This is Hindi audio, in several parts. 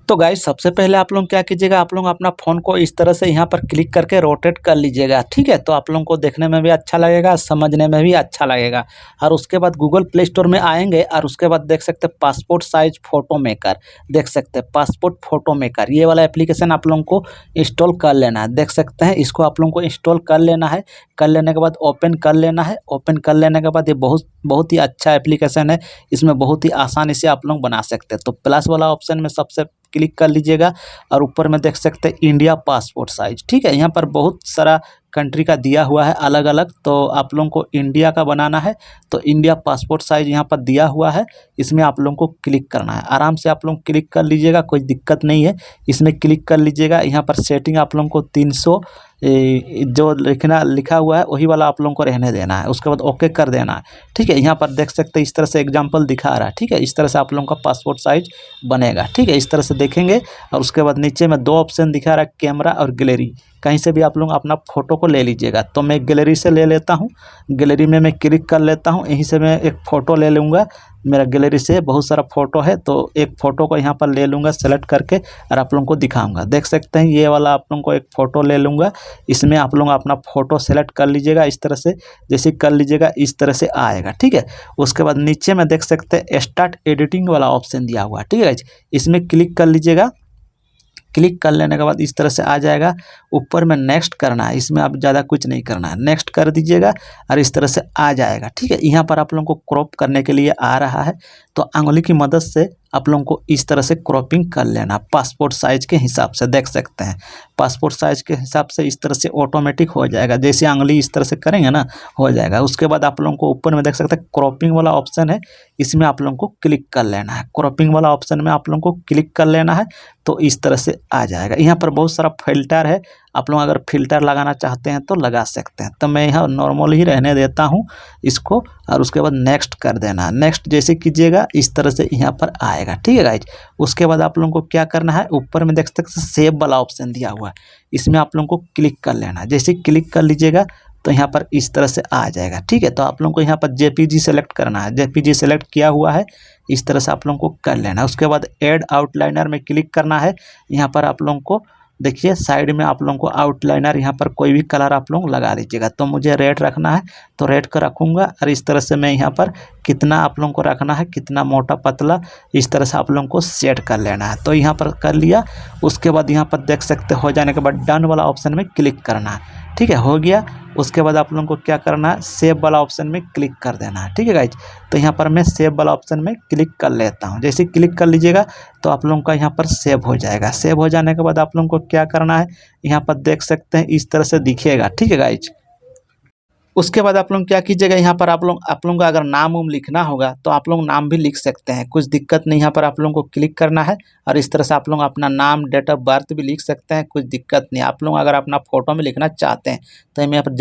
तो गाइस सबसे पहले आप लोग क्या कीजिएगा, आप लोग अपना फ़ोन को इस तरह से यहाँ पर क्लिक करके रोटेट कर लीजिएगा, ठीक है। तो आप लोगों को देखने में भी अच्छा लगेगा, समझने में भी अच्छा लगेगा। और उसके बाद गूगल प्ले स्टोर में आएंगे और उसके बाद देख सकते हैं पासपोर्ट साइज फ़ोटो मेकर, देख सकते हैं पासपोर्ट फ़ोटो मेकर, ये वाला एप्लीकेशन आप लोगों को इंस्टॉल कर लेना है। देख सकते हैं इसको आप लोगों को इंस्टॉल कर लेना है। कर लेने के बाद ओपन कर लेना है। ओपन कर लेने के बाद ये बहुत ही अच्छा एप्लीकेशन है। इसमें बहुत ही आसानी से आप लोग बना सकते हैं। तो प्लस वाला ऑप्शन में सबसे क्लिक कर लीजिएगा और ऊपर में देख सकते हैं इंडिया पासपोर्ट साइज, ठीक है। यहाँ पर बहुत सारा कंट्री का दिया हुआ है अलग अलग, तो आप लोगों को इंडिया का बनाना है। तो इंडिया पासपोर्ट साइज यहाँ पर दिया हुआ है, इसमें आप लोगों को क्लिक करना है। आराम से आप लोग क्लिक कर लीजिएगा, कोई दिक्कत नहीं है। इसमें क्लिक कर लीजिएगा। यहाँ पर सेटिंग आप लोगों को 300 जो लिखा हुआ है वही वाला आप लोगों को रहने देना है। उसके बाद ओके कर देना है, ठीक है। यहाँ पर देख सकते हैं इस तरह से एग्जाम्पल दिखा रहा है, ठीक है। इस तरह से आप लोगों का पासपोर्ट साइज बनेगा, ठीक है। इस तरह से देखेंगे और उसके बाद नीचे में 2 ऑप्शन दिखा रहा है, कैमरा और गैलरी। कहीं से भी आप लोग अपना फ़ोटो को ले लीजिएगा। तो मैं गैलरी से ले लेता हूँ। गैलरी में मैं क्लिक कर लेता हूँ। यहीं से मैं एक फ़ोटो ले लूँगा। मेरा गैलरी से बहुत सारा फ़ोटो है, तो एक फ़ोटो को यहाँ पर ले लूँगा सेलेक्ट करके और आप लोगों को दिखाऊंगा। देख सकते हैं ये वाला आप लोगों को एक फ़ोटो ले लूँगा। इसमें आप लोग अपना फ़ोटो सेलेक्ट कर लीजिएगा इस तरह से, जैसे कर लीजिएगा इस तरह से आएगा, ठीक है। उसके बाद नीचे में देख सकते हैं स्टार्ट एडिटिंग वाला ऑप्शन दिया हुआ है, ठीक है। इसमें क्लिक कर लीजिएगा। क्लिक कर लेने के बाद इस तरह से आ जाएगा। ऊपर में नेक्स्ट करना है, इसमें आप ज़्यादा कुछ नहीं करना है, नेक्स्ट कर दीजिएगा और इस तरह से आ जाएगा, ठीक है। यहाँ पर आप लोगों को क्रॉप करने के लिए आ रहा है, तो अंगुली की मदद से आप लोगों को इस तरह से क्रॉपिंग कर लेना पासपोर्ट साइज के हिसाब से। देख सकते हैं पासपोर्ट साइज के हिसाब से इस तरह से ऑटोमेटिक हो जाएगा। जैसे अंगुली इस तरह से करेंगे ना, हो जाएगा। उसके बाद आप लोगों को ऊपर में देख सकते हैं क्रॉपिंग वाला ऑप्शन है, इसमें आप लोगों को क्लिक कर लेना है। क्रॉपिंग वाला ऑप्शन में आप लोगों को क्लिक कर लेना है, तो इस तरह से आ जाएगा। यहाँ पर बहुत सारा फिल्टर है, आप लोग अगर फिल्टर लगाना चाहते हैं तो लगा सकते हैं। तो मैं यहाँ नॉर्मल ही रहने देता हूँ इसको, और उसके बाद नेक्स्ट कर देना। नेक्स्ट जैसे कीजिएगा इस तरह से यहाँ पर आएगा, ठीक है गाइज। उसके बाद आप लोगों को क्या करना है, ऊपर में देख सकते हैं सेव वाला ऑप्शन दिया हुआ है, इसमें आप लोगों को क्लिक कर लेना है। जैसे क्लिक कर लीजिएगा तो यहाँ पर इस तरह से आ जाएगा, ठीक है। तो आप लोगों को यहाँ पर जेपीजी सेलेक्ट करना है। जेपीजी सेलेक्ट किया हुआ है, इस तरह से आप लोगों को कर लेना है। उसके बाद ऐड आउटलाइनर में क्लिक करना है। यहाँ पर आप लोगों को देखिए साइड में आप लोगों को आउटलाइनर यहाँ पर कोई भी कलर आप लोग लगा लीजिएगा। तो मुझे रेड रखना है तो रेड का रखूँगा, और इस तरह से मैं यहाँ पर कितना आप लोगों को रखना है, कितना मोटा पतला, इस तरह से आप लोगों को सेट कर लेना है। तो यहाँ पर कर लिया। उसके बाद यहाँ पर देख सकते हो जाने के बाद डन वाला ऑप्शन में क्लिक करना है, ठीक है। हो गया। उसके बाद आप लोगों को क्या करना है, सेव वाला ऑप्शन में क्लिक कर देना है, ठीक है गाइज। तो यहाँ पर मैं सेव वाला ऑप्शन में क्लिक कर लेता हूँ। जैसे क्लिक कर लीजिएगा तो आप लोगों का यहाँ पर सेव हो जाएगा। सेव हो जाने के बाद आप लोगों को क्या करना है, यहाँ पर देख सकते हैं इस तरह से दिखेगा, ठीक है गाइज। उसके बाद आप लोग क्या कीजिएगा, यहाँ पर आप लोगों का अगर नाम उम लिखना होगा तो आप लोग नाम भी लिख सकते हैं, कुछ दिक्कत नहीं। यहाँ पर आप लोगों को क्लिक करना है और इस तरह से आप लोग अपना नाम, डेट ऑफ बर्थ भी लिख सकते हैं, कुछ दिक्कत नहीं। आप लोग अगर अपना फ़ोटो में लिखना चाहते हैं तो मैं यहाँ पर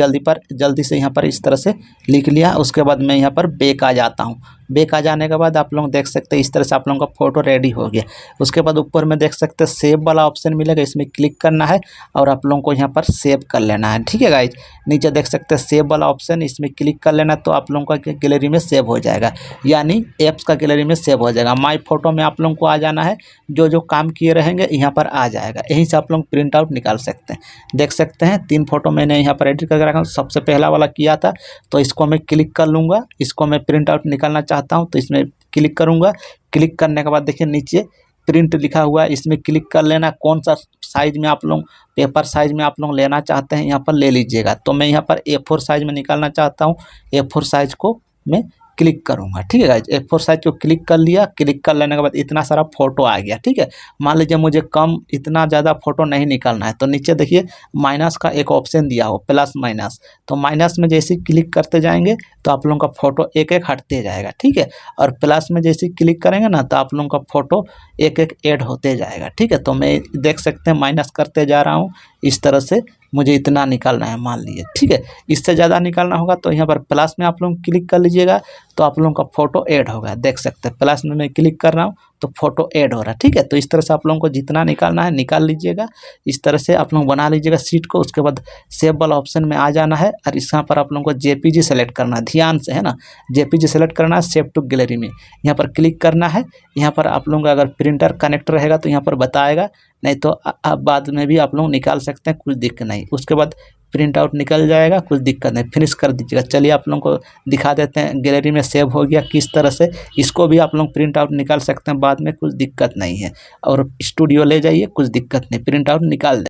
जल्दी से यहाँ पर इस तरह से लिख लिया। उसके बाद मैं यहाँ पर बैक आ जाता हूँ। बैक आ जाने के बाद आप लोग देख सकते हैं इस तरह से आप लोगों का फ़ोटो रेडी हो गया। उसके बाद ऊपर में देख सकते हैं सेव वाला ऑप्शन मिलेगा, इसमें क्लिक करना है और आप लोगों को यहाँ पर सेव कर लेना है, ठीक है गाइज। नीचे देख सकते हैं सेव वाला ऑप्शन, इसमें क्लिक कर लेना तो आप लोगों का गैलरी में सेव हो जाएगा, यानी ऐप्स का गैलरी में सेव हो जाएगा। माई फोटो में आप लोगों को आ जाना है, जो जो काम किए रहेंगे यहाँ पर आ जाएगा। यहीं से आप लोग प्रिंट आउट निकाल सकते हैं। देख सकते हैं 3 फोटो मैंने यहाँ पर एडिट करके रखा हूँ। सबसे पहला वाला किया था तो इसको मैं क्लिक कर लूँगा। इसको मैं प्रिंट आउट निकालना चाहता हूँ तो इसमें क्लिक करूँगा। क्लिक करने के बाद देखिए नीचे प्रिंट लिखा हुआ है, इसमें क्लिक कर लेना। कौन सा साइज में आप लोग पेपर साइज में आप लोग लेना चाहते हैं यहाँ पर ले लीजिएगा। तो मैं यहाँ पर A4 साइज में निकालना चाहता हूँ। A4 साइज को मैं क्लिक करूँगा, ठीक है गाइज। A4 साइज को क्लिक कर लिया। क्लिक कर लेने के बाद इतना सारा फोटो आ गया, ठीक है। मान लीजिए मुझे कम इतना ज़्यादा फोटो नहीं निकालना है तो नीचे देखिए माइनस का एक ऑप्शन दिया हो, प्लस माइनस। तो माइनस में जैसे क्लिक करते जाएंगे तो आप लोगों का फ़ोटो एक एक हटते जाएगा, ठीक है। और प्लस में जैसे क्लिक करेंगे ना तो आप लोगों का फ़ोटो एक एक ऐड होते जाएगा, ठीक है। तो मैं देख सकते हैं माइनस करते जा रहा हूँ, इस तरह से मुझे इतना निकालना है मान लीजिए, ठीक है। इससे ज़्यादा निकालना होगा तो यहाँ पर प्लस में आप लोग क्लिक कर लीजिएगा, तो आप लोगों का फ़ोटो ऐड होगा, देख सकते हैं प्लस में मैं क्लिक कर रहा हूँ तो फ़ोटो ऐड हो रहा है, ठीक है। तो इस तरह से आप लोगों को जितना निकालना है निकाल लीजिएगा। इस तरह से आप लोग बना लीजिएगा शीट को। उसके बाद सेव वाला ऑप्शन में आ जाना है और यहाँ पर आप लोगों को जेपीजी सेलेक्ट करना है, ध्यान से, है ना। जेपीजी सेलेक्ट करना है, सेव टू गैलरी में यहाँ पर क्लिक करना है। यहाँ पर आप लोगों का अगर प्रिंटर कनेक्ट रहेगा तो यहाँ पर बताएगा, नहीं तो आप बाद में भी आप लोग निकाल सकते हैं, कुछ दिक्कत नहीं। उसके बाद प्रिंट आउट निकल जाएगा, कुछ दिक्कत नहीं, फिनिश कर दीजिएगा। चलिए आप लोगों को दिखा देते हैं गैलरी में सेव हो गया किस तरह से। इसको भी आप लोग प्रिंट आउट निकाल सकते हैं बाद में, कुछ दिक्कत नहीं है। और स्टूडियो ले जाइए, कुछ दिक्कत नहीं, प्रिंट आउट निकाल दें।